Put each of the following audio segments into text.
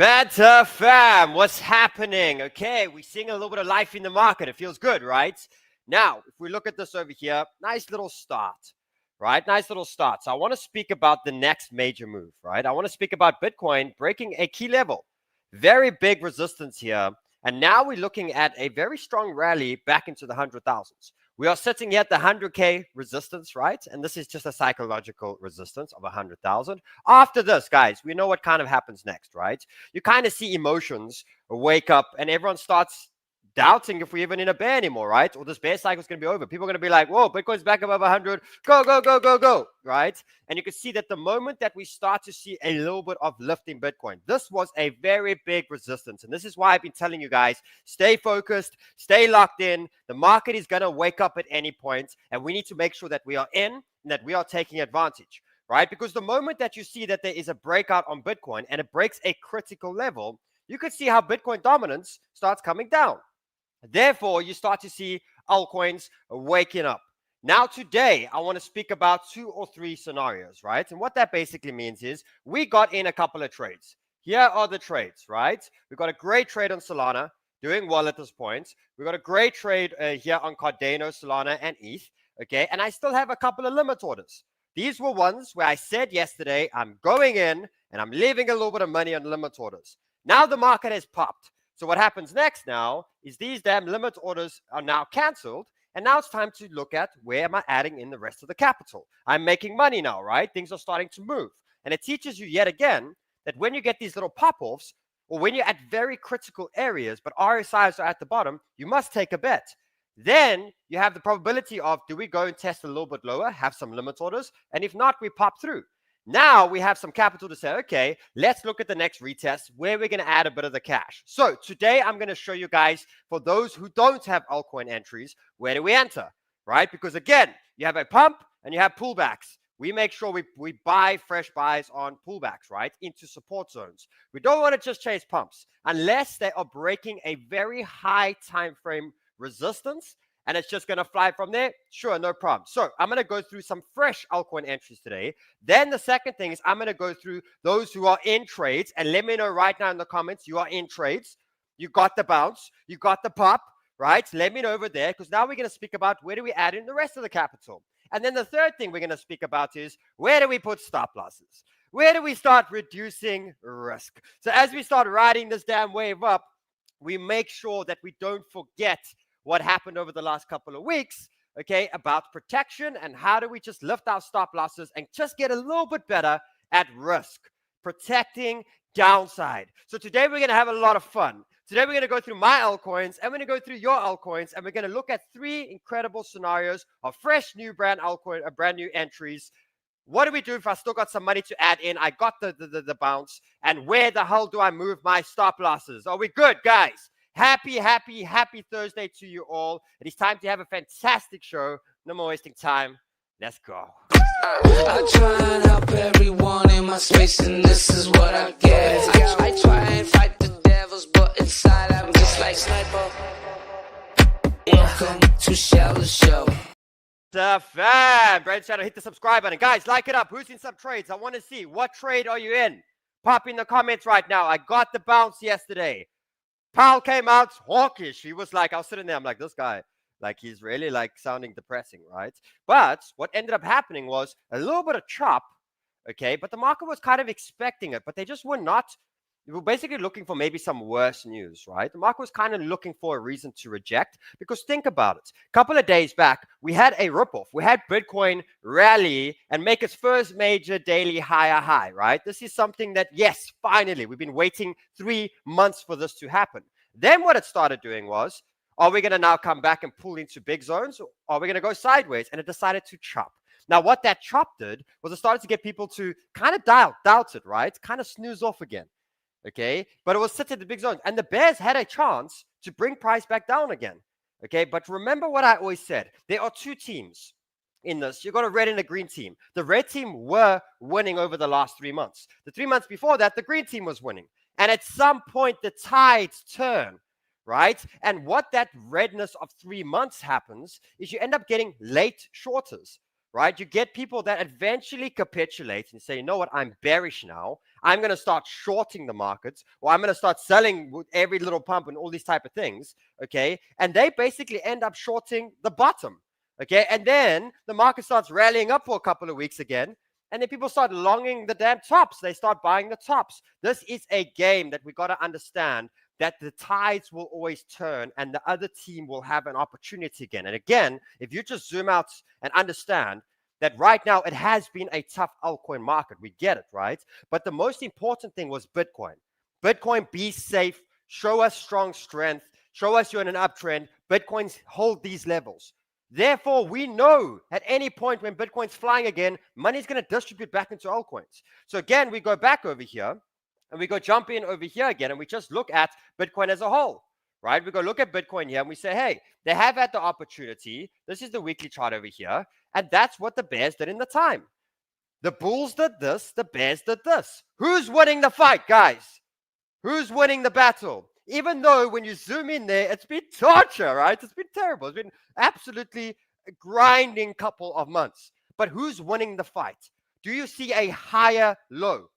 Banter fam, what's happening? Okay, we're seeing a little bit of life in the market. It feels good, right? Now, if we look at this over here, nice little start, right? Nice little start. So I want to speak about the next major move, right? I want to speak about Bitcoin breaking a key level. Very big resistance here. And now we're looking at a very strong rally back into the 100,000s. We are sitting here at the 100K resistance, right? And this is just a psychological resistance of 100,000. After this, guys, we know what kind of happens next, right? You kind of see emotions wake up and everyone starts doubting if we're even in a bear anymore, right? Or this bear cycle is going to be over. People are going to be like, whoa, Bitcoin's back above 100. Go, go, go, go, go, right? And you can see that the moment that we start to see a little bit of lifting Bitcoin, this was a very big resistance. And this is why I've been telling you guys, stay focused, stay locked in. The market is going to wake up at any point, and we need to make sure that we are in and that we are taking advantage, right? Because the moment that you see that there is a breakout on Bitcoin and it breaks a critical level, you could see how Bitcoin dominance starts coming down. Therefore, you start to see altcoins waking up. Now, today, I want to speak about 2 or 3 scenarios, right? And what that basically means is we got in a couple of trades. Here are the trades, right? We got a great trade on Solana, doing well at this point. We got a great trade here on Cardano, Solana, and ETH, okay? And I still have a couple of limit orders. These were ones where I said yesterday, I'm going in and I'm leaving a little bit of money on limit orders. Now the market has popped. So what happens next now is these damn limit orders are now canceled. And now it's time to look at where am I adding in the rest of the capital. I'm making money now, right? Things are starting to move. And it teaches you yet again that when you get these little pop-offs, or when you're at very critical areas, but RSIs are at the bottom, you must take a bet. Then you have the probability of, do we go and test a little bit lower, have some limit orders? And if not, we pop through. Now we have some capital to say, okay, let's look at the next retest where we're going to add a bit of the cash. So today I'm going to show you guys, for those who don't have altcoin entries, where do we enter, right? Because again, you have a pump and you have pullbacks. We make sure we buy fresh buys on pullbacks, right, into support zones. We don't want to just chase pumps unless they are breaking a very high time frame resistance, and it's just going to fly from there. Sure, no problem. So I'm going to go through some fresh altcoin entries today. Then the second thing is I'm going to go through those who are in trades, and let me know right now in the comments you are in trades. You got the bounce, you got the pop, right? Let me know over there, because now we're going to speak about where do we add in the rest of the capital. And then the third thing we're going to speak about is where do we put stop losses? Where do we start reducing risk? So as we start riding this damn wave up, we make sure that we don't forget what happened over the last couple of weeks, okay, about protection and how do we just lift our stop losses and just get a little bit better at risk, protecting downside. So today we're going to have a lot of fun. Today we're going to go through my altcoins and we're going to go through your altcoins, and we're going to look at 3 incredible scenarios of fresh new brand new entries. What do we do if I still got some money to add in? I got the bounce, and where the hell do I move my stop losses? Are we good, guys? Happy Thursday to you all. It is time to have a fantastic show. No more wasting time. Let's go. I try and help everyone in my space, and this is what I get. I try and fight the devils, but inside I'm just like 𝗧𝗿𝗍𝗱𝗏. Welcome to Sheldon Show. The fam, Brand Channel, hit the subscribe button. Guys, like it up. Who's in some trades? I want to see. What trade are you in? Pop in the comments right now. I got the bounce yesterday. Powell came out hawkish. He was like, I was sitting there, I'm like, this guy, like, he's really like sounding depressing, right? But what ended up happening was a little bit of chop, okay? But the market was kind of expecting it, but they just were not. They were basically looking for maybe some worse news, right? The market was kind of looking for a reason to reject, because think about it. A couple of days back, we had a ripoff. We had Bitcoin rally and make its first major daily high, right? This is something that, yes, finally, we've been waiting 3 months for this to happen. Then what it started doing was, are we going to now come back and pull into big zones, or are we going to go sideways? And it decided to chop. Now, what that chop did was it started to get people to kind of doubt it, right? Kind of snooze off again. Okay, but it was sitting in the big zone, and the bears had a chance to bring price back down again. Okay, but remember what I always said. There are 2 teams in this. You got a red and a green team. The red team were winning over the last 3 months. The 3 months before that, the green team was winning. And at some point, the tides turn, right? And what that redness of 3 months happens is you end up getting late shorters. right? You get people that eventually capitulate and say, you know what, I'm bearish now. I'm going to start shorting the markets, or I'm going to start selling with every little pump and all these type of things, okay? And they basically end up shorting the bottom, okay? And then the market starts rallying up for a couple of weeks again, and then people start longing the damn tops. They start buying the tops. This is a game that we got to understand, that the tides will always turn and the other team will have an opportunity again. And again, if you just zoom out and understand that right now it has been a tough altcoin market. We get it, right? But the most important thing was Bitcoin. Bitcoin, be safe, show us strong strength, show us you're in an uptrend. Bitcoins hold these levels. Therefore, we know at any point when Bitcoin's flying again, money's going to distribute back into altcoins. So again, we go back over here and we go jump in over here again and we just look at Bitcoin as a whole, right? We go look at Bitcoin here and we say, hey, they have had the opportunity. This is the weekly chart over here. And that's what the bears did in the time. The bulls did this, the bears did this. Who's winning the fight, guys? Who's winning the battle? Even though when you zoom in there, it's been torture, right? It's been terrible. It's been absolutely a grinding couple of months. But who's winning the fight? Do you see a higher low,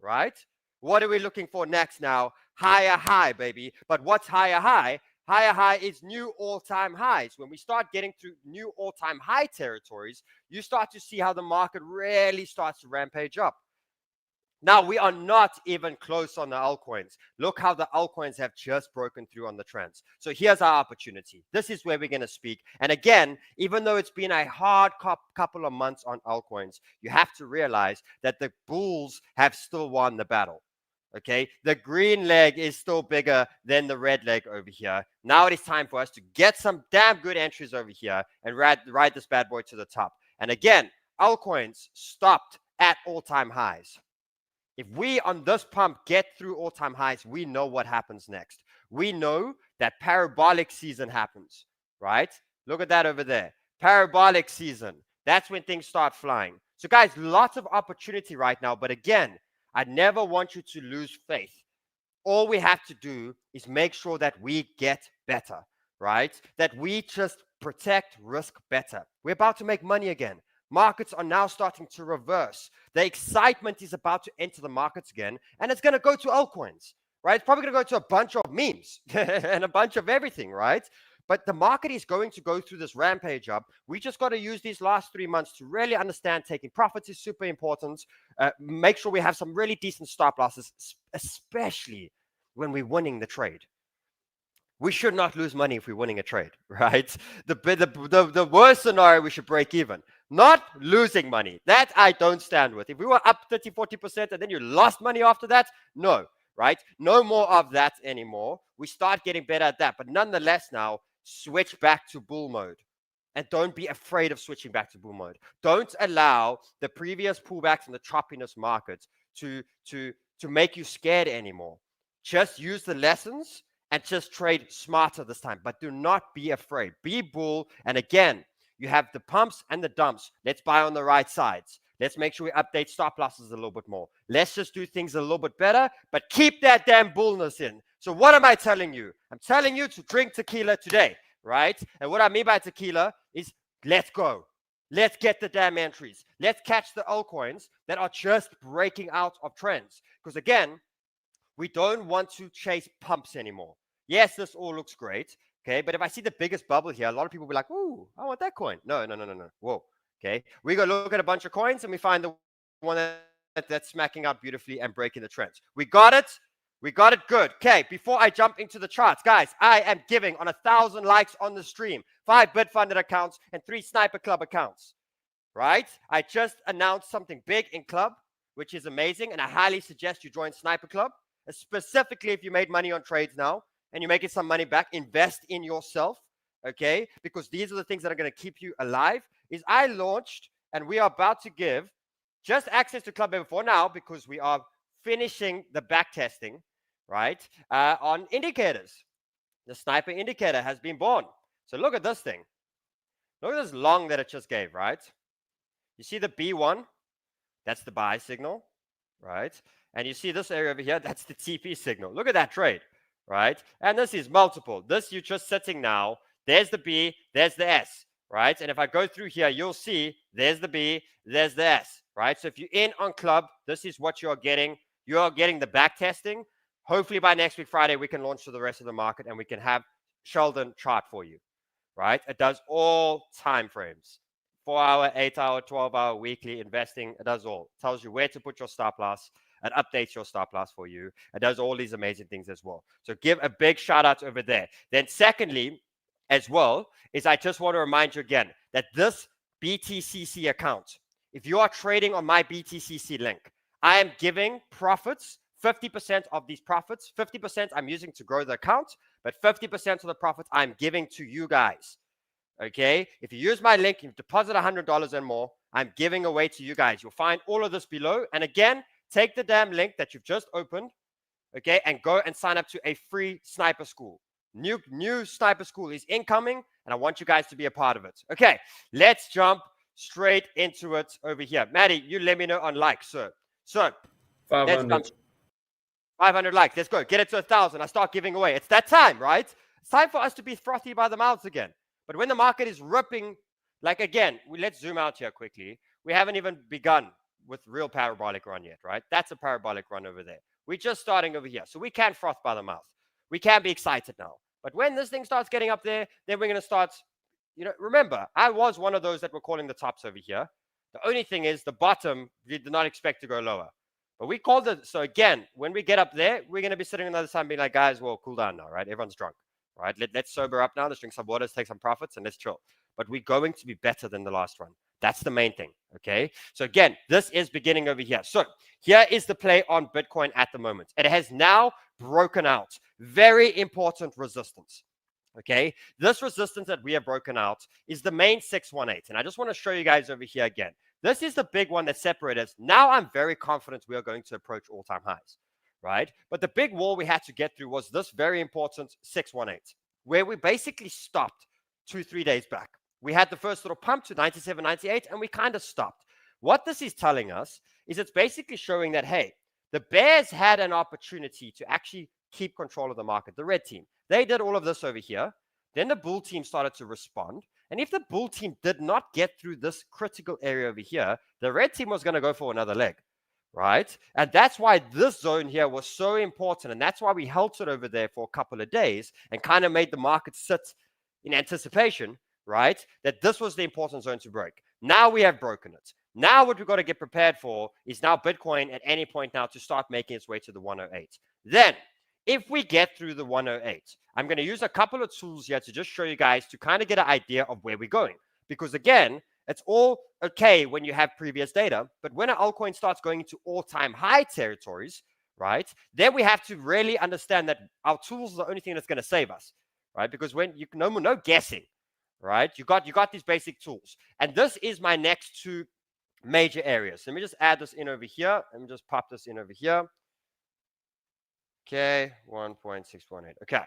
right? What are we looking for next now? Higher high, baby. But what's higher high? Higher high is new all-time highs. When we start getting to new all-time high territories, you start to see how the market really starts to rampage up. Now, we are not even close on the altcoins. Look how the altcoins have just broken through on the trends. So here's our opportunity. This is where we're going to speak. And again, even though it's been a hard couple of months on altcoins, you have to realize that the bulls have still won the battle. Okay, the green leg is still bigger than the red leg over here. Now it is time for us to get some damn good entries over here and ride this bad boy to the top. And again, altcoins stopped at all-time highs. If we on this pump get through all-time highs, we know what happens next. We know that parabolic season happens, right? Look at that over there. Parabolic season. That's when things start flying. So guys, lots of opportunity right now. But again, I never want you to lose faith. All we have to do is make sure that we get better, right? That we just protect risk better. We're about to make money again. Markets are now starting to reverse. The excitement is about to enter the markets again, and it's going to go to altcoins, right? It's probably going to go to a bunch of memes and a bunch of everything, right? But the market is going to go through this rampage up. We just got to use these last 3 months to really understand taking profits is super important. Make sure we have some really decent stop losses, especially when we're winning the trade. We should not lose money if we're winning a trade, right? The worst scenario, we should break even. Not losing money. That I don't stand with. If we were up 30, 40% and then you lost money after that, no, right? No more of that anymore. We start getting better at that. But nonetheless now, switch back to bull mode. And don't be afraid of switching back to bull mode. Don't allow the previous pullbacks in the choppiness market to make you scared anymore. Just use the lessons and just trade smarter this time. But do not be afraid. Be bull. And again, you have the pumps and the dumps. Let's buy on the right sides. Let's make sure we update stop losses a little bit more. Let's just do things a little bit better, but keep that damn bullness in. So what am I telling you? I'm telling you to drink tequila today, right? And what I mean by tequila is let's go. Let's get the damn entries. Let's catch the altcoins that are just breaking out of trends. Because again, we don't want to chase pumps anymore. Yes, this all looks great. Okay, but if I see the biggest bubble here, a lot of people will be like, ooh, I want that coin. No. Whoa. Okay, we go look at a bunch of coins and we find the one that's smacking out beautifully and breaking the trends. We got it. We got it good. Okay, before I jump into the charts, guys, I am giving on 1,000 likes on the stream, 5 Bitfunded accounts and 3 Sniper Club accounts, right? I just announced something big in Club, which is amazing, and I highly suggest you join Sniper Club, specifically if you made money on trades now and you're making some money back. Invest in yourself, okay? Because these are the things that are going to keep you alive. Is I launched, and we are about to give just access to Club for now because we are finishing the back testing, right, on indicators. The Sniper indicator has been born. So look at this thing. Look at this long that it just gave, right? You see the B1? That's the buy signal, right? And you see this area over here? That's the TP signal. Look at that trade, right? And this is multiple. This you're just sitting now. There's the B, there's the S. right? And if I go through here, you'll see there's the B, there's the S, right? So if you're in on club, this is what you're getting. You're getting the back testing. Hopefully by next week, Friday, we can launch to the rest of the market and we can have Sheldon chart for you, right? It does all time frames. 4-hour, 8-hour, 12-hour, weekly investing. It does all. It tells you where to put your stop loss. It updates your stop loss for you. It does all these amazing things as well. So give a big shout out over there. Then secondly, as well, is I just want to remind you again that this BTCC account, if you are trading on my BTCC link, I am giving profits, 50% of these profits, 50% I'm using to grow the account, but 50% of the profits I'm giving to you guys. Okay, if you use my link, you deposit $100 and more, I'm giving away to you guys. You'll find all of this below. And again, take the damn link that you've just opened, okay, and go and sign up to a free sniper school. New sniper school is incoming, and I want you guys to be a part of it. Okay, let's jump straight into it over here. Maddie, you let me know on likes, sir. So 500. 500 likes. Let's go. Get it to 1,000. I start giving away. It's that time, right? It's time for us to be frothy by the mouths again. But when the market is ripping, like again, let's zoom out here quickly. We haven't even begun with real parabolic run yet, right? That's a parabolic run over there. We're just starting over here. So we can froth by the mouth. We can be excited now. But when this thing starts getting up there, then we're going to start, remember, I was one of those that were calling the tops over here. The only thing is the bottom, we did not expect to go lower. But we called it. So again, when we get up there, we're going to be sitting on the other side being like, guys, well, cool down now, right? Everyone's drunk. Right? Let's sober up now. Let's drink some water, let's take some profits, and let's chill. But we're going to be better than the last run. That's the main thing. Okay. So again, this is beginning over here. So here is the play on Bitcoin at the moment. It has now broken out. Very important resistance. Okay. This resistance that we have broken out is the main 618. And I just want to show you guys over here again. This is the big one that separated us. Now I'm very confident we are going to approach all-time highs. Right? But the big wall we had to get through was this very important 618, where we basically stopped 2-3 days back. We had the first little pump to 97, 98, and we kind of stopped. What this is telling us is it's basically showing that, hey, the bears had an opportunity to actually keep control of the market, the red team. They did all of this over here. Then the bull team started to respond. And if the bull team did not get through this critical area over here, the red team was going to go for another leg. Right? And that's why this zone here was so important. And that's why we held it over there for a couple of days and kind of made the market sit in anticipation, right? That this was the important zone to break. Now we have broken it. Now what we've got to get prepared for is now Bitcoin at any point now to start making its way to the 108. Then if we get through the 108, I'm going to use a couple of tools here to just show you guys to kind of get an idea of where we're going. Because again, it's all okay when you have previous data, but when an altcoin starts going into all-time high territories, right, then we have to really understand that our tools are the only thing that's going to save us, right? Because when you no guessing, right? You got these basic tools, and this is my next two major areas. Let me just add this in over here. Let me just pop this in over here. Okay, 1.618. Okay,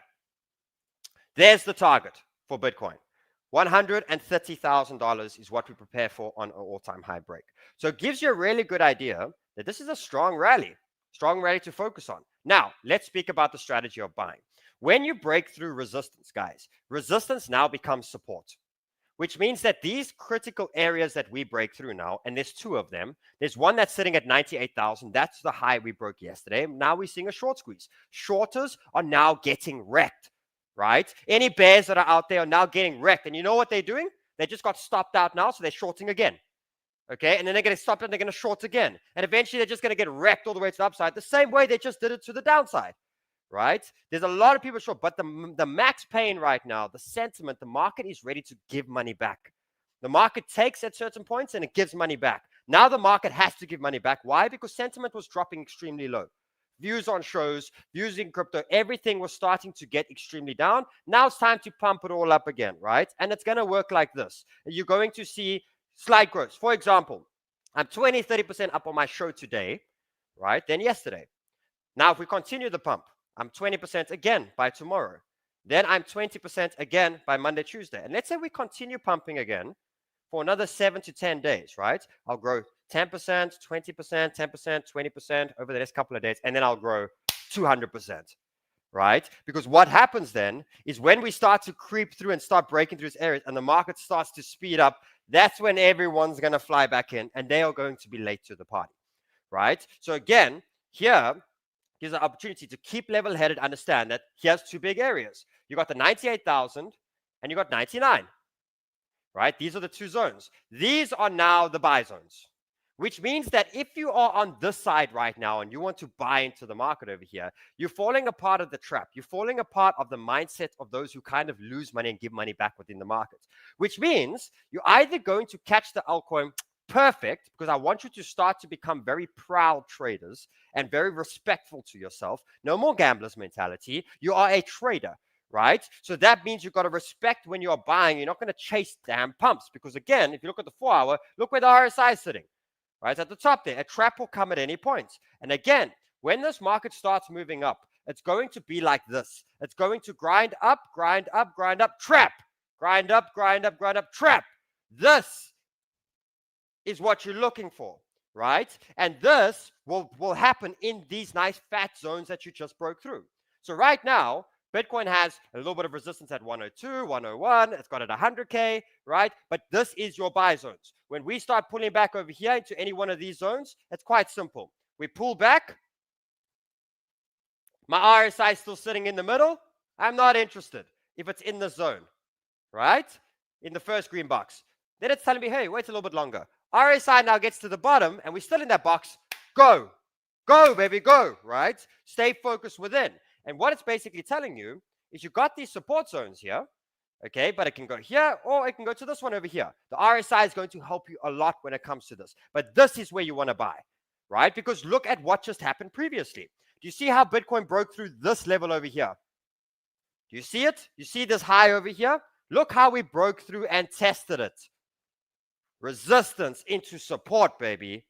there's the target for Bitcoin. $130,000 is what we prepare for on an all-time high break. So it gives you a really good idea that this is a strong rally to focus on. Now, let's speak about the strategy of buying. When you break through resistance, guys, resistance now becomes support, which means that these critical areas that we break through now, and there's two of them, there's one that's sitting at 98,000. That's the high we broke yesterday. Now we're seeing a short squeeze. Shorters are now getting wrecked. Right? Any bears that are out there are now getting wrecked. And you know what they're doing? They just got stopped out now, so they're shorting again. Okay? And then they're going to stop and they're going to short again. And eventually they're just going to get wrecked all the way to the upside, the same way they just did it to the downside. Right? There's a lot of people short, but the max pain right now, the sentiment, the market is ready to give money back. The market takes at certain points and it gives money back. Now the market has to give money back. Why? Because sentiment was dropping extremely low. Views on shows, views in crypto, everything was starting to get extremely down. Now it's time to pump it all up again, right? And it's going to work like this. You're going to see slight growth. For example, I'm 20, 30% up on my show today, right? Then yesterday. Now, if we continue the pump, I'm 20% again by tomorrow. Then I'm 20% again by Monday, Tuesday. And let's say we continue pumping again for another 7 to 10 days, right? I'll grow 10%, 20%, 10%, 20% over the next couple of days, and then I'll grow 200%, right? Because what happens then is when we start to creep through and start breaking through these areas and the market starts to speed up, that's when everyone's going to fly back in and they are going to be late to the party, right? So again, here gives an opportunity to keep level-headed, understand that here's two big areas. You got the 98,000 and you got 99, right? These are the two zones. These are now the buy zones, which means that if you are on this side right now and you want to buy into the market over here, you're falling a part of the trap. You're falling a part of the mindset of those who kind of lose money and give money back within the market, which means you're either going to catch the altcoin perfect, because I want you to start to become very proud traders and very respectful to yourself. No more gambler's mentality. You are a trader, right? So that means you've got to respect when you're buying. You're not going to chase damn pumps, because again, if you look at the 4 hour, look where the RSI is sitting. Right at the top there, a trap will come at any point. And again, when this market starts moving up, it's going to be like this. It's going to grind up, grind up, grind up, trap. Grind up, grind up, grind up, trap. This is what you're looking for, right? And this will happen in these nice fat zones that you just broke through. So right now, Bitcoin has a little bit of resistance at 102, 101. It's got at 100K, right? But this is your buy zones. When we start pulling back over here into any one of these zones, it's quite simple. We pull back. My RSI is still sitting in the middle. I'm not interested if it's in the zone, right? In the first green box. Then it's telling me, hey, wait a little bit longer. RSI now gets to the bottom and we're still in that box. Go. Go, baby, go, right? Stay focused within. And what it's basically telling you is you've got these support zones here, okay, but it can go here or it can go to this one over here. The RSI is going to help you a lot when it comes to this. But this is where you want to buy, right? Because look at what just happened previously. Do you see how Bitcoin broke through this level over here? Do you see it? You see this high over here? Look how we broke through and tested it. Resistance into support, baby.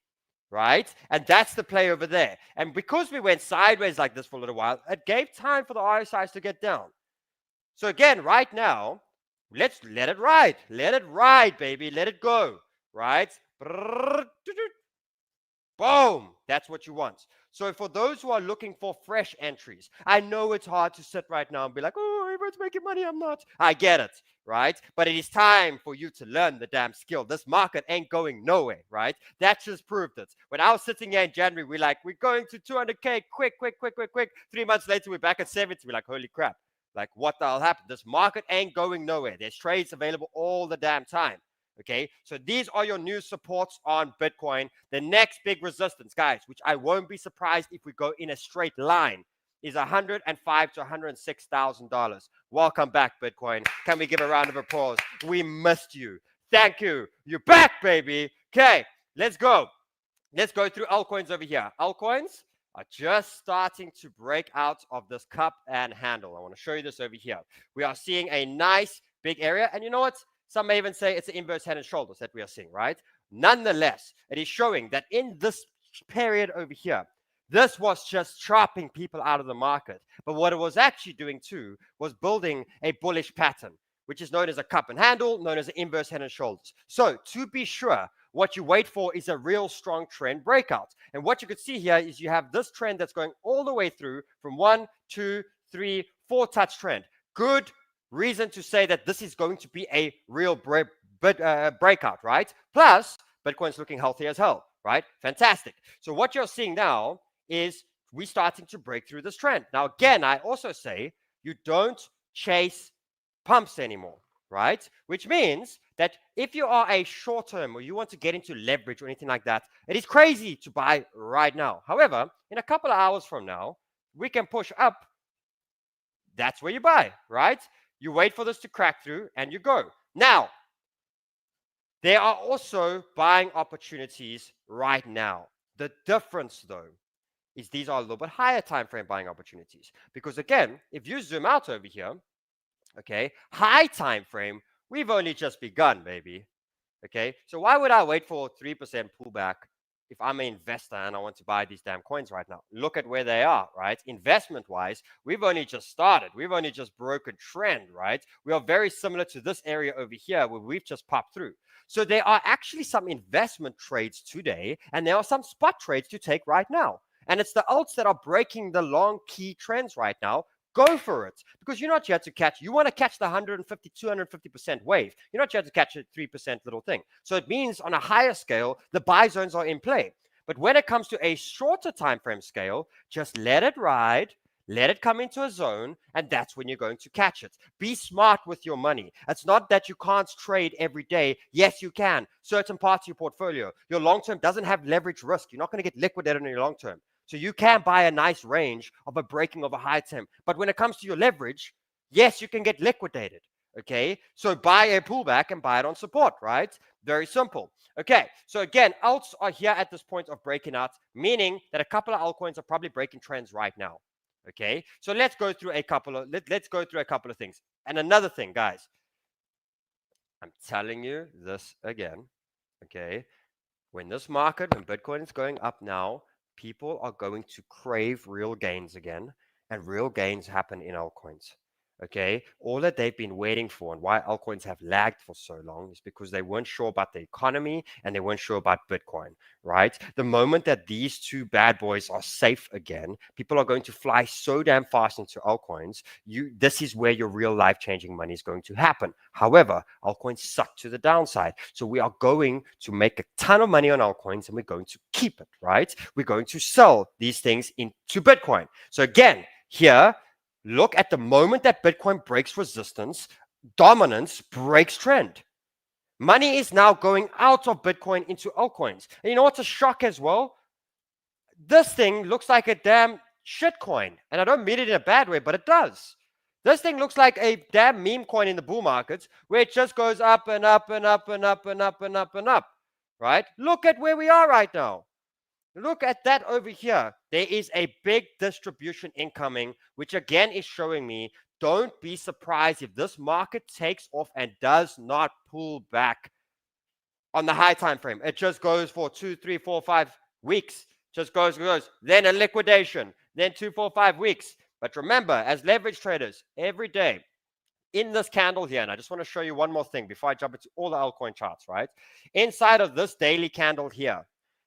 Right? And that's the play over there. And because we went sideways like this for a little while, it gave time for the RSIs to get down. So again, right now, let's let it ride. Let it ride, baby. Let it go. Right? Boom. That's what you want. So for those who are looking for fresh entries, I know it's hard to sit right now and be like, oh, everyone's making money. I'm not. I get it. Right? But it is time for you to learn the damn skill. This market ain't going nowhere, right? That just proved it. When I was sitting here in January, we're going to 200K, quick. 3 months later, we're back at 70. We're like, holy crap. Like, what the hell happened? This market ain't going nowhere. There's trades available all the damn time. Okay, so these are your new supports on Bitcoin. The next big resistance, guys, which I won't be surprised if we go in a straight line, is $105,000 to $106,000. Welcome back, Bitcoin. Can we give a round of applause? We missed you. Thank you. You're back, baby. Okay, let's go. Let's go through altcoins over here. Altcoins are just starting to break out of this cup and handle. I want to show you this over here. We are seeing a nice big area. And you know what? Some may even say it's an inverse head and shoulders that we are seeing, right? Nonetheless, it is showing that in this period over here, this was just chopping people out of the market. But what it was actually doing too was building a bullish pattern, which is known as a cup and handle, known as an inverse head and shoulders. So to be sure, what you wait for is a real strong trend breakout. And what you could see here is you have this trend that's going all the way through from 1, 2, 3, 4 touch trend. Good reason to say that this is going to be a real breakout, right? Plus, Bitcoin's looking healthy as hell, right? Fantastic. So what you're seeing now is we starting to break through this trend. Now, again, I also say you don't chase pumps anymore, right? Which means that if you are a short term or you want to get into leverage or anything like that, it is crazy to buy right now. However, in a couple of hours from now, we can push up. That's where you buy, right? You wait for this to crack through and you go. Now, there are also buying opportunities right now. The difference, though, is these are a little bit higher time frame buying opportunities. Because again, if you zoom out over here, okay, high time frame, we've only just begun, baby. Okay, so why would I wait for 3% pullback if I'm an investor and I want to buy these damn coins right now? Look at where they are, right? Investment wise, we've only just started. We've only just broken trend, right? We are very similar to this area over here where we've just popped through. So there are actually some investment trades today, and there are some spot trades to take right now. And it's the alts that are breaking the long key trends right now. go for it, because you're not here to catch, you want to catch the 150, 250% wave. You're not here to catch a 3% little thing. So it means on a higher scale, the buy zones are in play. But when it comes to a shorter time frame scale, just let it ride, let it come into a zone, and that's when you're going to catch it. Be smart with your money. It's not that you can't trade every day. Yes, you can. Certain parts of your portfolio. Your long term doesn't have leverage risk. You're not going to get liquidated in your long term. So you can buy a nice range of a breaking of a high term. But when it comes to your leverage, yes, you can get liquidated. Okay, so buy a pullback and buy it on support, right? Very simple. Okay, so again, alts are here at this point of breaking out, meaning that a couple of altcoins are probably breaking trends right now. Okay, so let's go through a couple of things. And another thing, guys, I'm telling you this again. Okay, when this market and Bitcoin is going up now, people are going to crave real gains again, and real gains happen in altcoins. Okay, all that they've been waiting for and why altcoins have lagged for so long is because they weren't sure about the economy and they weren't sure about Bitcoin, right? The moment that these two bad boys are safe again, people are going to fly so damn fast into altcoins. This is where your real life-changing money is going to happen. However, altcoins suck to the downside. So we are going to make a ton of money on altcoins and we're going to keep it, right? We're going to sell these things into Bitcoin. So again, here, look at the moment that Bitcoin breaks resistance, dominance breaks trend. Money is now going out of Bitcoin into altcoins. And you know what's a shock as well? This thing looks like a damn shit coin. And I don't mean it in a bad way, but it does. This thing looks like a damn meme coin in the bull markets where it just goes up and up and up and up and up and up and up, right? Look at where we are right now. Look at that over here. There is a big distribution incoming, which again is showing me, don't be surprised if this market takes off and does not pull back on the high time frame. It just goes for 2, 3, 4, 5 weeks. Just goes, then a liquidation, then 2, 4, 5 weeks. But remember, as leverage traders, every day in this candle here, and I just want to show you one more thing before I jump into all the altcoin charts, right? Inside of this daily candle here,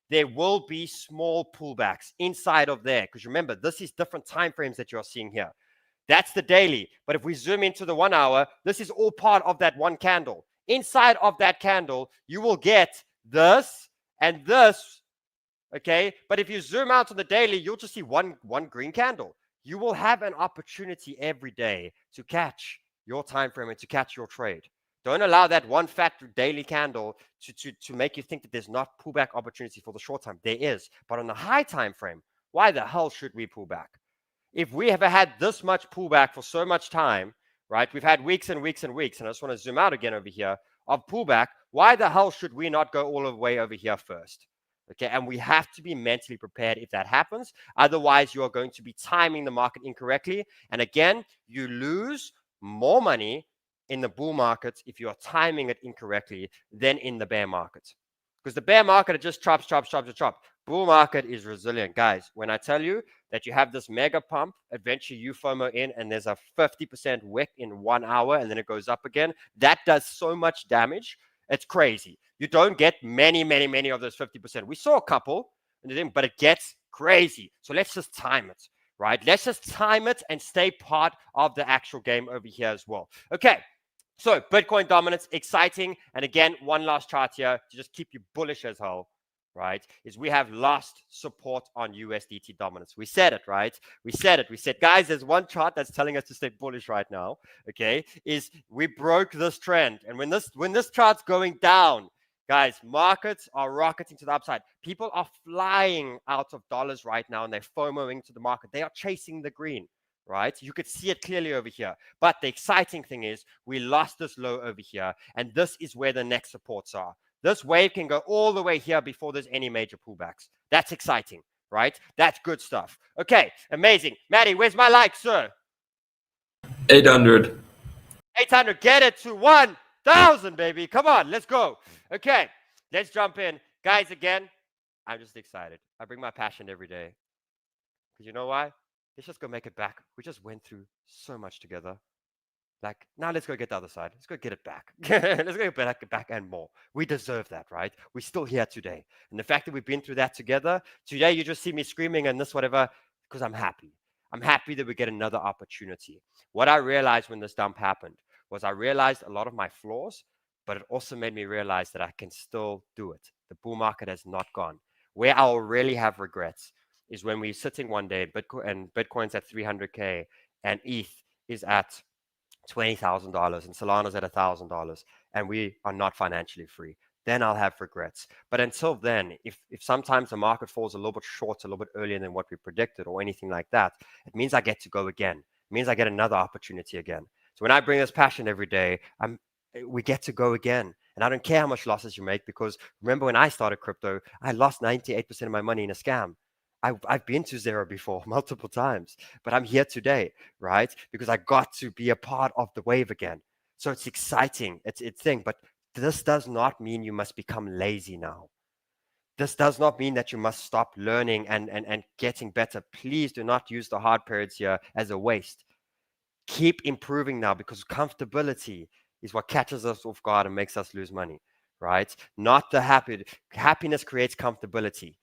there will be small pullbacks inside of there. Because remember, this is different time frames that you're seeing here. That's the daily. But if we zoom into the 1 hour, this is all part of that one candle. Inside of that candle, you will get this and this. Okay. But if you zoom out on the daily, you'll just see one green candle. You will have an opportunity every day to catch your time frame and to catch your trade. Don't allow that one fat daily candle to make you think that there's not pullback opportunity for the short time. There is. But on the high time frame, why the hell should we pull back? If we have had this much pullback for so much time, right? We've had weeks and weeks and weeks, and I just want to zoom out again over here, of pullback. Why the hell should we not go all the way over here first? Okay, and we have to be mentally prepared if that happens. Otherwise, you are going to be timing the market incorrectly. And again, you lose more money in the bull market if you are timing it incorrectly than in the bear market. Because the bear market, it just chops. Bull market is resilient. Guys, when I tell you that you have this mega pump, eventually you FOMO in and there's a 50% wick in 1 hour and then it goes up again, that does so much damage. It's crazy. You don't get many of those 50%. We saw a couple, but it gets crazy. So let's just time it, right? Let's just time it and stay part of the actual game over here as well. Okay. So Bitcoin dominance, exciting. And again, one last chart here to just keep you bullish as hell, right? Is we have lost support on USDT dominance. We said it, right? We said, guys, there's one chart that's telling us to stay bullish right now, okay? Is we broke this trend. And when this chart's going down, guys, markets are rocketing to the upside. People are flying out of dollars right now and they're FOMOing to the market. They are chasing the green. Right? You could see it clearly over here. But the exciting thing is we lost this low over here. And this is where the next supports are. This wave can go all the way here before there's any major pullbacks. That's exciting, right? That's good stuff. Okay, amazing. Maddie, where's my like, sir? 800. 800. Get it to 1,000, baby. Come on, let's go. Okay, let's jump in. Guys, again, I'm just excited. I bring my passion every day. Because you know why? Let's just go make it back. We just went through so much together. Like, now let's go get the other side. Let's go get it back. Let's go get it back and more. We deserve that, right? We're still here today. And the fact that we've been through that together, today you just see me screaming and this, whatever, because I'm happy. I'm happy that we get another opportunity. What I realized when this dump happened was I realized a lot of my flaws, but it also made me realize that I can still do it. The bull market has not gone. Where I'll really have regrets is when we're sitting one day and Bitcoin's at 300K and ETH is at $20,000 and Solana's at $1,000 and we are not financially free. Then I'll have regrets. But until then, if sometimes the market falls a little bit short, a little bit earlier than what we predicted or anything like that, it means I get to go again. It means I get another opportunity again. So when I bring this passion every day, we get to go again. And I don't care how much losses you make, because remember when I started crypto, I lost 98% of my money in a scam. I've been to zero before multiple times, but I'm here today, right? Because I got to be a part of the wave again. So it's exciting. It's thing, but this does not mean you must become lazy now. This does not mean that you must stop learning and getting better. Please do not use the hard periods here as a waste. Keep improving now, because comfortability is what catches us off guard and makes us lose money, right? Not the happiness creates comfortability.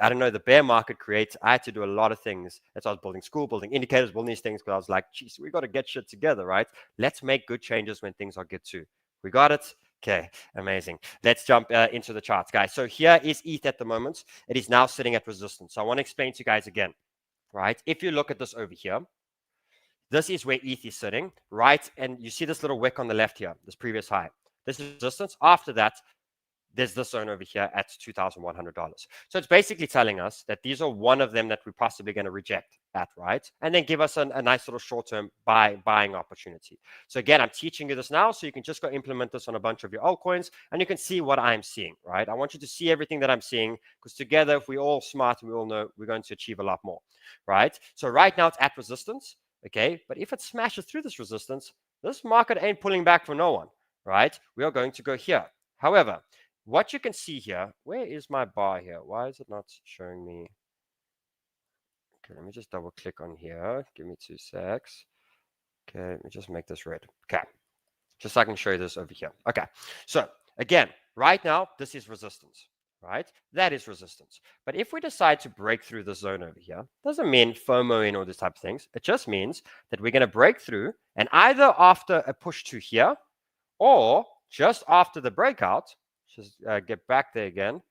I don't know, the bear market creates, I had to do a lot of things. That's why I was building school, building indicators, building these things, because I was like, geez, we got to get shit together, right? Let's make good changes when things are good too. We got it? Okay, amazing. Let's jump into the charts, guys. So here is ETH at the moment. It is now sitting at resistance. So I want to explain to you guys again, right? If you look at this over here, this is where ETH is sitting, right? And you see this little wick on the left here, this previous high. This is resistance. After that, there's this zone over here at $2,100. So it's basically telling us that these are one of them that we're possibly going to reject at, right? And then give us a nice little short-term buying opportunity. So again, I'm teaching you this now, so you can just go implement this on a bunch of your altcoins, and you can see what I'm seeing, right? I want you to see everything that I'm seeing, because together, if we're all smart, we all know we're going to achieve a lot more, right? So right now, it's at resistance, okay? But if it smashes through this resistance, this market ain't pulling back for no one, right? We are going to go here. However, what you can see here, where is my bar here? Why is it not showing me? Okay, let me just double click on here. Give me 2 secs. Okay, let me just make this red. Okay, just so I can show you this over here. Okay, so again, right now, this is resistance, right? That is resistance. But if we decide to break through the zone over here, doesn't mean FOMO in all these type of things. It just means that we're going to break through, and either after a push to here or just after the breakout, just get back there again.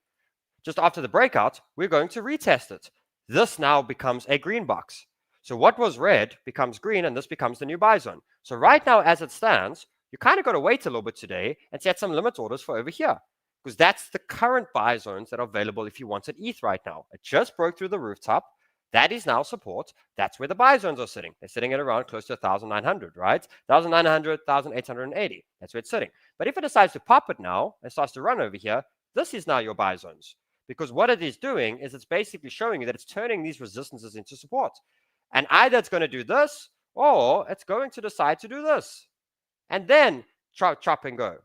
Just after the breakout, we're going to retest it. This now becomes a green box. So what was red becomes green, and this becomes the new buy zone. So right now, as it stands, you kind of got to wait a little bit today and set some limit orders for over here, because that's the current buy zones that are available if you wanted ETH right now. It just broke through the rooftop. That is now support. That's where the buy zones are sitting. They're sitting at around close to 1,900, right? 1,900, 1,880. That's where it's sitting. But if it decides to pop it now and starts to run over here, this is now your buy zones. Because what it is doing is it's basically showing you that it's turning these resistances into support. And either it's going to do this, or it's going to decide to do this. And then chop and go.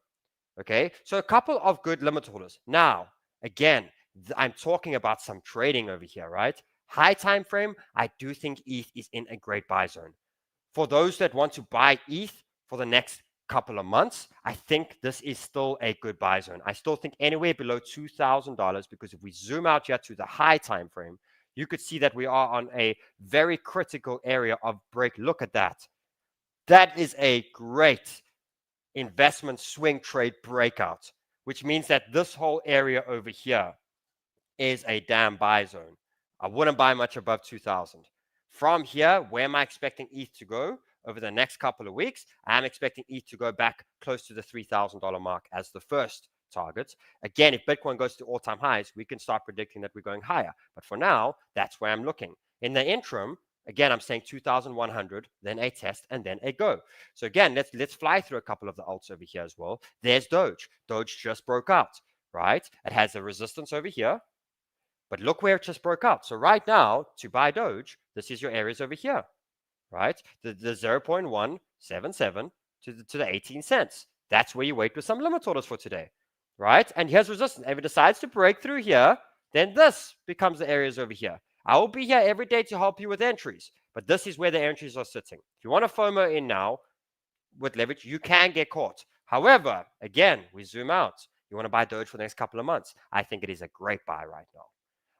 Okay? So a couple of good limit orders. Now, again, I'm talking about some trading over here, right? High time frame, I do think ETH is in a great buy zone. For those that want to buy ETH for the next couple of months, I think this is still a good buy zone. I still think anywhere below $2,000, because if we zoom out here to the high time frame, you could see that we are on a very critical area of break. Look at that. That is a great investment swing trade breakout, which means that this whole area over here is a damn buy zone. I wouldn't buy much above 2,000. From here, where am I expecting ETH to go over the next couple of weeks? I'm expecting ETH to go back close to the $3,000 mark as the first target. Again, if Bitcoin goes to all-time highs, we can start predicting that we're going higher. But for now, that's where I'm looking. In the interim, again, I'm saying 2,100, then a test, and then a go. So again, let's fly through a couple of the alts over here as well. There's DOGE. DOGE just broke out, right? It has a resistance over here. But look where it just broke out. So right now, to buy DOGE, this is your areas over here, right? The 0.177 to the 18 cents. That's where you wait with some limit orders for today, right? And here's resistance. If it decides to break through here, then this becomes the areas over here. I will be here every day to help you with entries, but this is where the entries are sitting. If you want to FOMO in now with leverage, you can get caught. However, again, we zoom out. You want to buy DOGE for the next couple of months. I think it is a great buy right now.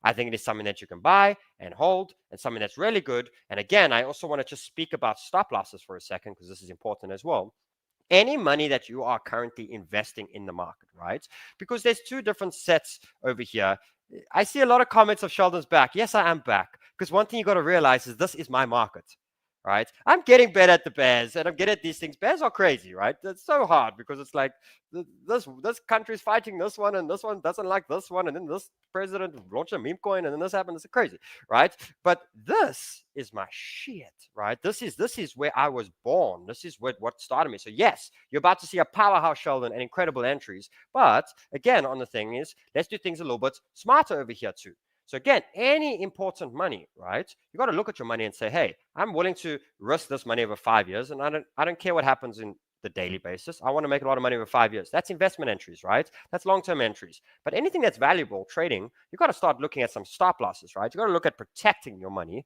I think it is something that you can buy and hold and something that's really good. And again, I also want to just speak about stop losses for a second because this is important as well. Any money that you are currently investing in the market, right? Because there's two different sets over here. I see a lot of comments of Sheldon's back. Yes, I am back. Because one thing you got to realize is this is my market, right? I'm getting better at the bears and I'm getting at these things. Bears are crazy, right? It's so hard because it's like this country is fighting this one and this one doesn't like this one. And then this president launched a meme coin and then this happened. It's crazy, right? But this is my shit, right? This is where I was born. This is what started me. So yes, you're about to see a powerhouse Sheldon and incredible entries. But again, on the thing is, let's do things a little bit smarter over here too. So again, any important money, right? You got to look at your money and say, hey, I'm willing to risk this money over 5 years, and I don't care what happens in the daily basis. I want to make a lot of money over 5 years. That's investment entries, right? That's long-term entries. But anything that's valuable, trading, you got to start looking at some stop losses, right? You got to look at protecting your money,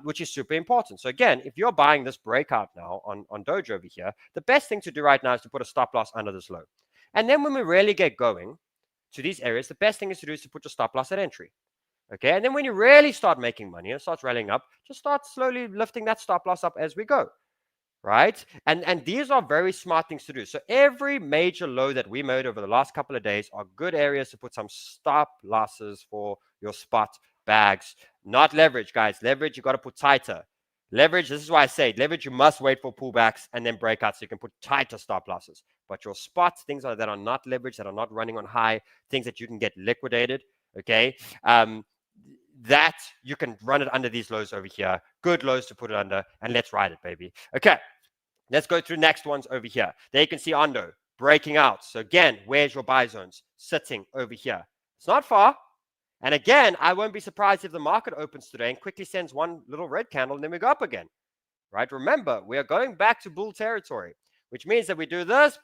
which is super important. So again, if you're buying this breakout now on Doge over here, the best thing to do right now is to put a stop loss under this low. And then when we really get going to these areas, the best thing is to do is to put your stop loss at entry. Okay, and then when you really start making money and it starts rallying up, just start slowly lifting that stop loss up as we go, right? And these are very smart things to do. So every major low that we made over the last couple of days are good areas to put some stop losses for your spot bags. Not leverage, guys. Leverage, you got to put tighter. Leverage, this is why I say leverage, you must wait for pullbacks and then breakouts so you can put tighter stop losses. But your spots, things that are not leveraged, that are not running on high, things that you can get liquidated, okay? That you can run it under these lows over here. Good lows to put it under, and let's ride it, baby. Okay, let's go through next ones over here. There you can see Ondo breaking out. So again, where's your buy zones? Sitting over here. It's not far. And again, I won't be surprised if the market opens today and quickly sends one little red candle and then we go up again, right? Remember, we are going back to bull territory, which means that we do this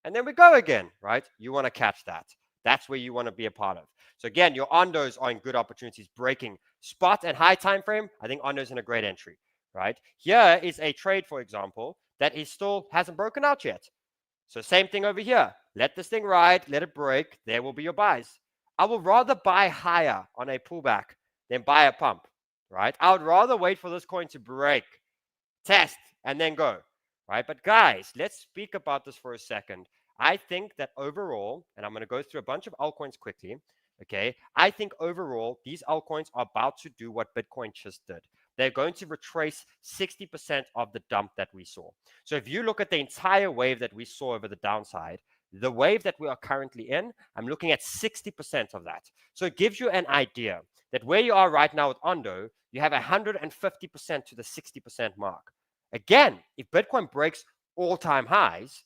and then we go again, right? You want to catch that. That's where you want to be a part of. So again, your Ondos are in good opportunities, breaking spot and high time frame. I think Ondo's in a great entry, right? Here is a trade, for example, that is still hasn't broken out yet. So same thing over here. Let this thing ride, let it break. There will be your buys. I will rather buy higher on a pullback than buy a pump, right? I would rather wait for this coin to break, test, and then go, right? But guys, let's speak about this for a second. I think that overall, and I'm going to go through a bunch of altcoins quickly, okay? I think overall, these altcoins are about to do what Bitcoin just did. They're going to retrace 60% of the dump that we saw. So if you look at the entire wave that we saw over the downside, the wave that we are currently in, I'm looking at 60% of that. So it gives you an idea that where you are right now with Ondo, you have 150% to the 60% mark. Again, if Bitcoin breaks all-time highs,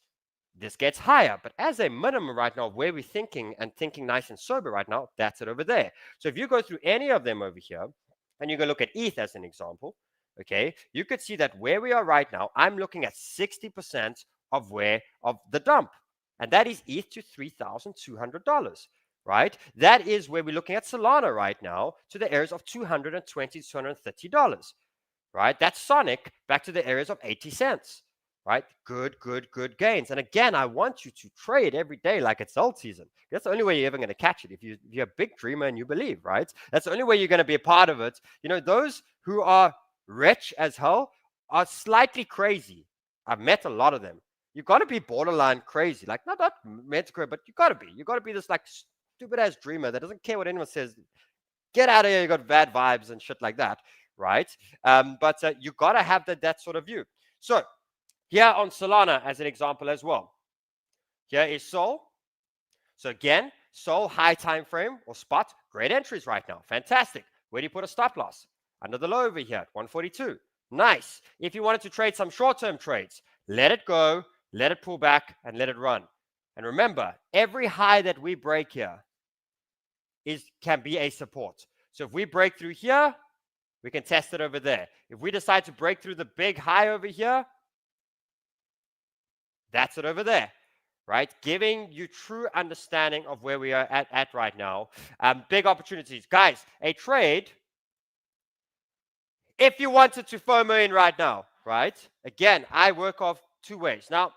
this gets higher. But as a minimum right now, where we're thinking and thinking nice and sober right now, that's it over there. So if you go through any of them over here, and you go look at ETH as an example, okay, you could see that where we are right now, I'm looking at 60% of the dump. And that is ETH to $3,200, right? That is where we're looking at Solana right now to the areas of $220 to $230, right? That's Sonic back to the areas of 80 cents, right? Good gains. And again, I want you to trade every day like it's alt season. That's the only way you're ever going to catch it. If you're a big dreamer and you believe, right? That's the only way you're going to be a part of it. You know, those who are rich as hell are slightly crazy. I've met a lot of them. You got to be borderline crazy, like not mental, but you got to be this like stupid ass dreamer that doesn't care what anyone says. Get out of here. You got bad vibes and shit like that, right? But you got to have that sort of view. So here on Solana as an example as well. Here is Sol. So again, Sol high time frame or spot, great entries right now. Fantastic. Where do you put a stop loss? Under the low over here at 142. Nice. If you wanted to trade some short-term trades, let it go. Let it pull back and let it run. And remember, every high that we break here can be a support. So if we break through here, we can test it over there. If we decide to break through the big high over here, that's it over there, right? Giving you true understanding of where we are at right now. Big opportunities. Guys, a trade, if you wanted to FOMO in right now, right? Again, I work off two ways. Now,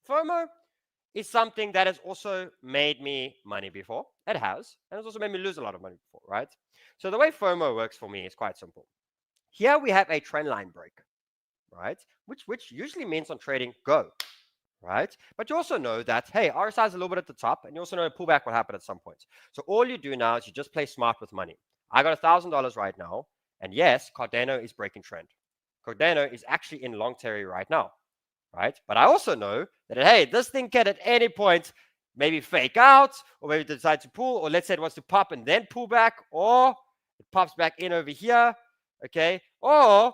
FOMO is something that has also made me money before. It has. And it's also made me lose a lot of money before, right? So the way FOMO works for me is quite simple. Here we have a trend line break, right? Which usually means on trading, go, right? But you also know that, hey, RSI is a little bit at the top, and you also know a pullback will happen at some point. So all you do now is you just play smart with money. I got $1,000 right now, and yes, Cardano is breaking trend. Cardano is actually in long terry right now, right? But I also know that, hey, this thing can at any point maybe fake out, or maybe decide to pull, or let's say it wants to pop and then pull back, or it pops back in over here, okay? Or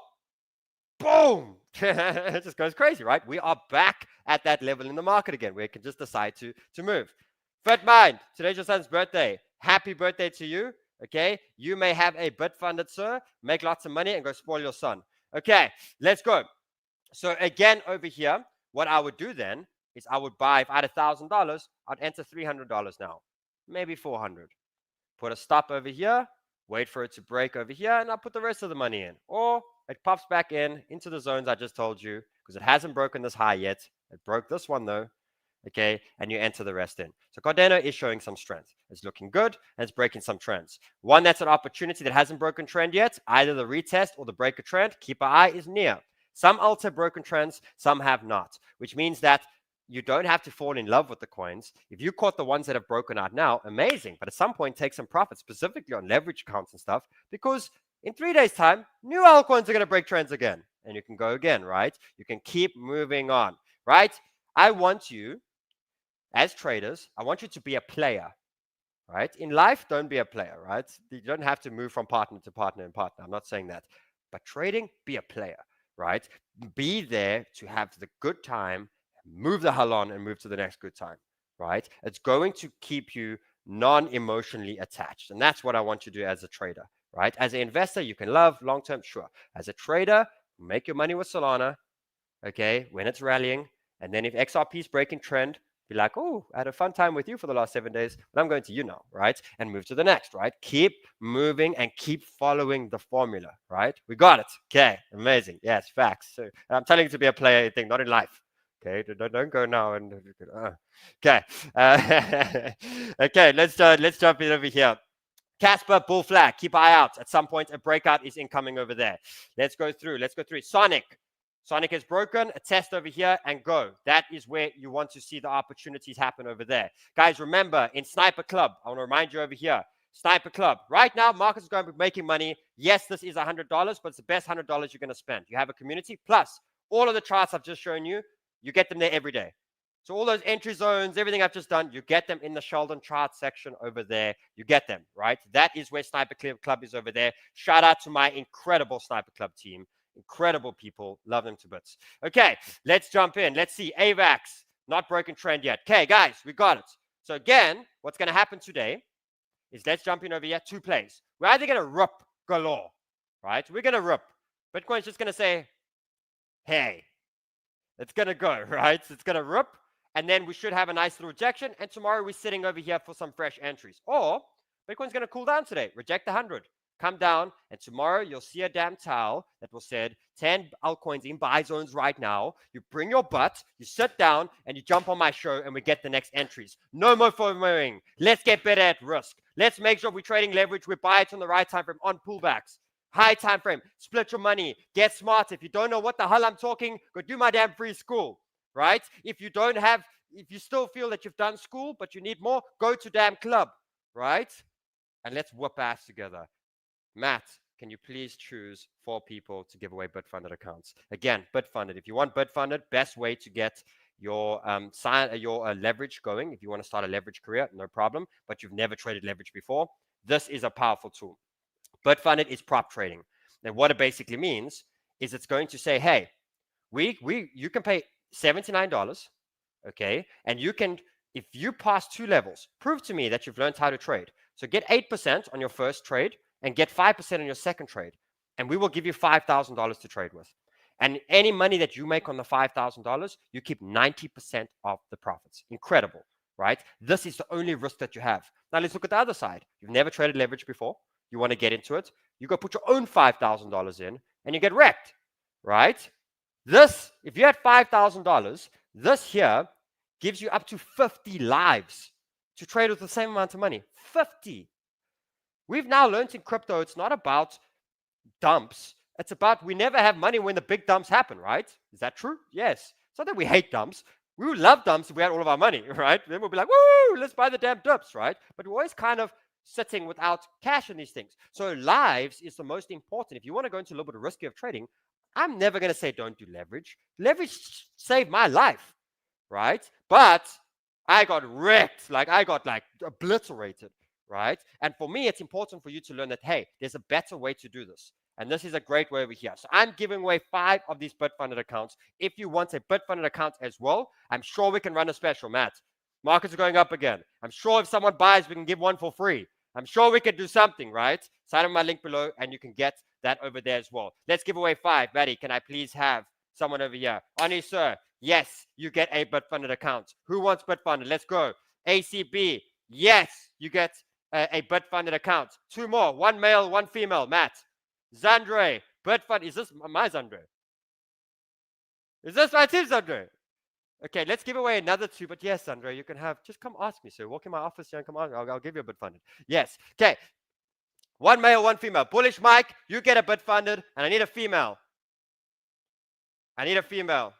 boom, it just goes crazy, right? We are back at that level in the market again, where it can just decide to move. Fit Mind, today's your son's birthday. Happy birthday to you, okay? You may have a bit funded, sir, make lots of money and go spoil your son. Okay, let's go. So again, over here, what I would do then is I would buy, if I had $1,000, I'd enter $300 now, maybe 400. Put a stop over here, wait for it to break over here, and I'll put the rest of the money in. Or it pops back into the zones I just told you, because it hasn't broken this high yet. It broke this one though, okay, and you enter the rest in. So Cardano is showing some strength. It's looking good, and it's breaking some trends. One that's an opportunity that hasn't broken trend yet, either the retest or the breaker trend, keep an eye, is near. Some alts have broken trends, some have not, which means that you don't have to fall in love with the coins. If you caught the ones that have broken out now, amazing. But at some point, take some profit, specifically on leverage accounts and stuff, because in 3 days' time, new altcoins are going to break trends again. And you can go again, right? You can keep moving on, right? I want you, as traders, I want you to be a player, right? In life, don't be a player, right? You don't have to move from partner to partner and partner. I'm not saying that. But trading, be a player, right? Be there to have the good time, move the hell on and move to the next good time, right? It's going to keep you non-emotionally attached. And that's what I want you to do as a trader, right? As an investor, you can love long-term, sure. As a trader, make your money with Solana, okay, when it's rallying. And then if XRP is breaking trend, be like, oh, I had a fun time with you for the last 7 days, but I'm going to you now, right? And move to the next, right? Keep moving and keep following the formula, right? We got it. Okay, amazing. Yes, facts. So I'm telling you to be a player thing, not in life. Okay, don't go now and okay. Okay, let's jump in over here. Casper bull flag, keep eye out. At some point, a breakout is incoming over there. Let's go through. Sonic is broken, a test over here and go. That is where you want to see the opportunities happen over there. Guys, remember, in Sniper Club, I want to remind you over here, Sniper Club. Right now, markets are going to be making money. Yes, this is $100, but it's the best $100 you're going to spend. You have a community, plus all of the charts I've just shown you, you get them there every day. So all those entry zones, everything I've just done, you get them in the Sheldon chart section over there. You get them, right? That is where Sniper Club is over there. Shout out to my incredible Sniper Club team. Incredible people. Love them to bits. Okay, let's jump in. Let's see. AVAX, not broken trend yet. Okay, guys, we got it. So again, what's going to happen today is let's jump in over here. 2 plays. We're either going to rip galore, right? We're going to rip. Bitcoin's just going to say, hey, it's going to go, right? It's going to rip. And then we should have a nice little rejection. And tomorrow we're sitting over here for some fresh entries. Or Bitcoin's going to cool down today. Reject 100. Come down. And tomorrow you'll see a damn towel that will say 10 altcoins in buy zones right now. You bring your butt, you sit down, and you jump on my show, and we get the next entries. No more FOMOing. Let's get better at risk. Let's make sure we're trading leverage. We buy it on the right time frame on pullbacks. High time frame. Split your money. Get smart. If you don't know what the hell I'm talking, go do my damn free school. Right? If you still feel that you've done school, but you need more, go to damn club. Right? And let's whoop ass together. Matt, can you please choose 4 people to give away Bitfunded accounts? Again, Bitfunded. If you want Bitfunded, best way to get your leverage going. If you want to start a leverage career, no problem. But you've never traded leverage before, this is a powerful tool. Bitfunded is prop trading. And what it basically means is it's going to say, hey, you can pay $79, okay? And you can, if you pass 2 levels, prove to me that you've learned how to trade. So get 8% on your first trade and get 5% on your second trade. And we will give you $5,000 to trade with. And any money that you make on the $5,000, you keep 90% of the profits. Incredible, right? This is the only risk that you have. Now let's look at the other side. You've never traded leverage before. You want to get into it. You go put your own $5,000 in and you get wrecked, right? This, if you had $5,000, this here gives you up to 50 lives to trade with the same amount of money. 50. We've now learned in crypto, it's not about dumps. It's about we never have money when the big dumps happen, right? Is that true? Yes. It's not that we hate dumps. We would love dumps if we had all of our money, right? Then we'll be like, woo, let's buy the damn dips, right? But we're always kind of sitting without cash in these things. So lives is the most important. If you want to go into a little bit of risky of trading, I'm never going to say don't do leverage. Leverage saved my life, right? But I got wrecked. Like I got like obliterated, right? And for me, it's important for you to learn that, hey, there's a better way to do this. And this is a great way over here. So I'm giving away 5 of these BitFunded accounts. If you want a BitFunded account as well, I'm sure we can run a special, Matt. Markets are going up again. I'm sure if someone buys, we can give one for free. I'm sure we can do something, right? Sign on my link below and you can get that over there as well. Let's give away 5. Maddie, can I please have someone over here? Ani, sir. Yes, you get a BitFunded account. Who wants BitFunded? Let's go. ACB. Yes, you get a BitFunded account. 2 more. 1 male, 1 female. Matt. Zandre, BitFund. Is this my Zandre? Is this my team, Zandre? Okay, let's give away another 2. But yes, Zandre, you can have. Just come ask me, sir. Walk in my office here and come on. I'll give you a BitFunded. Yes. Okay. 1 male, 1 female. Bullish Mike, you get a BitFunded, and I need a female. I need a female.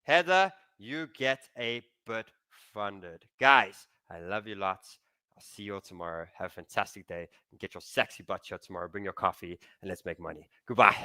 Heather, you get a BitFunded. Guys, I love you lots. I'll see you all tomorrow. Have a fantastic day and get your sexy butt shot tomorrow. Bring your coffee and let's make money. Goodbye.